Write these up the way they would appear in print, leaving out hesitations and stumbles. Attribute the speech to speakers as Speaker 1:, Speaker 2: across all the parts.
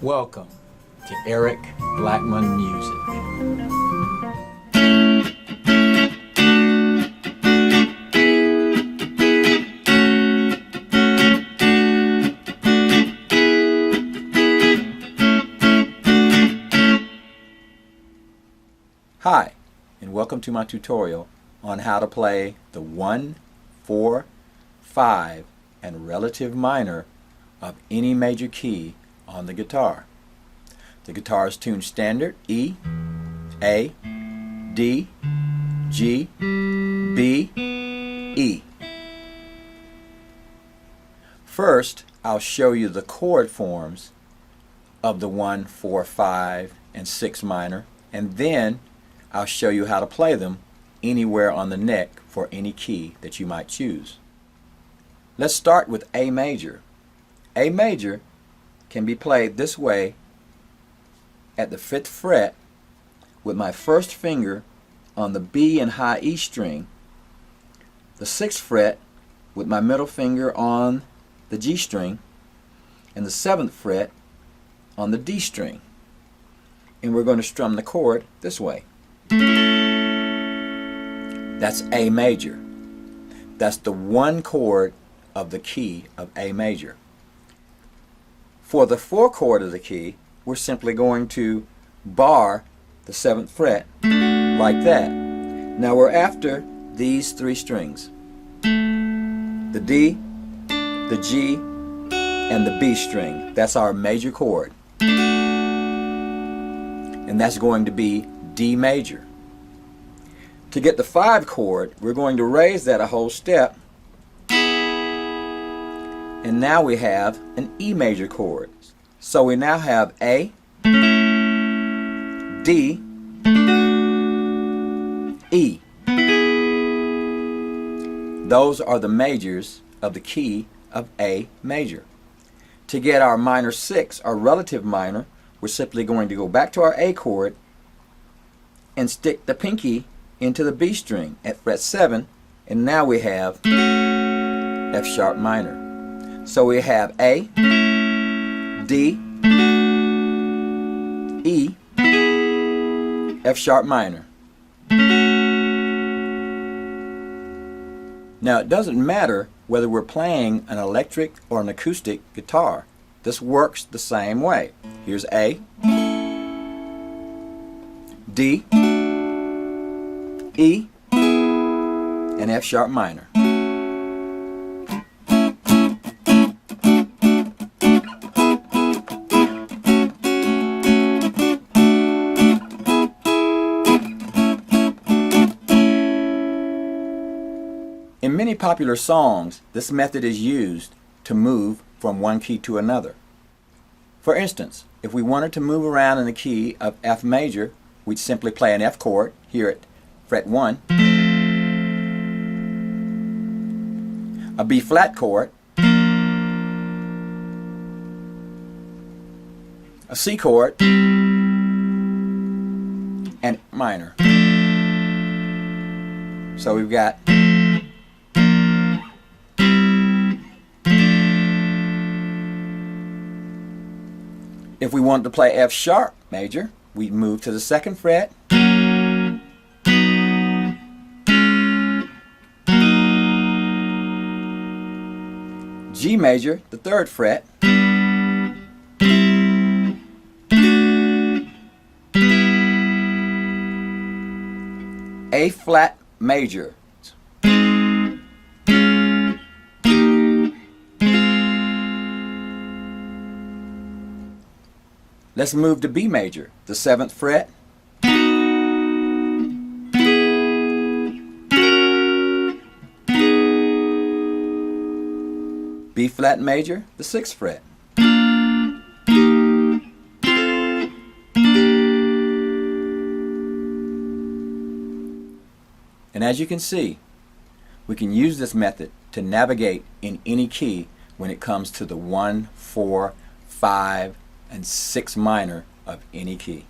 Speaker 1: Welcome to Eric Blackmon Music. Hi, and welcome to my tutorial on how to play the 1, 4, 5, and relative minor of any major key on the guitar. The guitar is tuned standard E, A, D, G, B, E. First, I'll show you the chord forms of the 1, 4, 5, and 6 minor, and then I'll show you how to play them anywhere on the neck for any key that you might choose. Let's start with A major. A major can be played this way at the 5th fret with my first finger on the B and high E string, the 6th fret with my middle finger on the G string, and the 7th fret on the D string. And we're going to strum the chord this way. That's A major. That's the one chord of the key of A major. For the 4 chord of the key, we're simply going to bar the 7th fret like that. Now we're after these 3 strings: the D, the G, and the B string. That's our major chord. And that's going to be D major. To get the 5 chord, we're going to raise that a whole step, and now we have an E major chord. So we now have A, D, E. Those are the majors of the key of A major. To get our minor 6, our relative minor, we're simply going to go back to our A chord and stick the pinky into the B string at fret 7, and now we have F sharp minor. So we have A, D, E, F sharp minor. Now it doesn't matter whether we're playing an electric or an acoustic guitar. This works the same way. Here's A, D, E, and F sharp minor. In many popular songs, this method is used to move from one key to another. For instance, if we wanted to move around in the key of F major, we'd simply play an F chord here at fret 1, a B flat chord, a C chord, and minor. So we've got if we wanted to play F sharp major, we'd move to the 2nd fret, G major, the 3rd fret, A flat major, let's move to B major, the 7th fret, B flat major, the 6th fret. And as you can see, we can use this method to navigate in any key when it comes to the 1, 4, 5, and 6 minor of any key.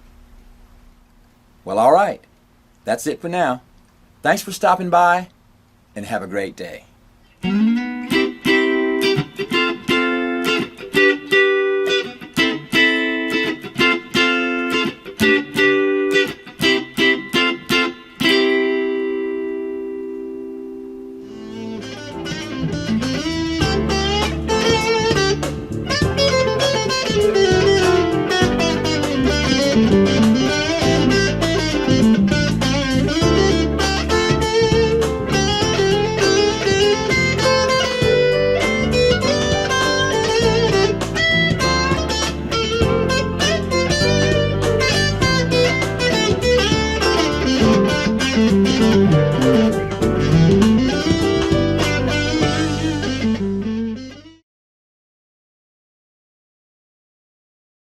Speaker 1: Well, all right. That's it for now. Thanks for stopping by, and have a great day.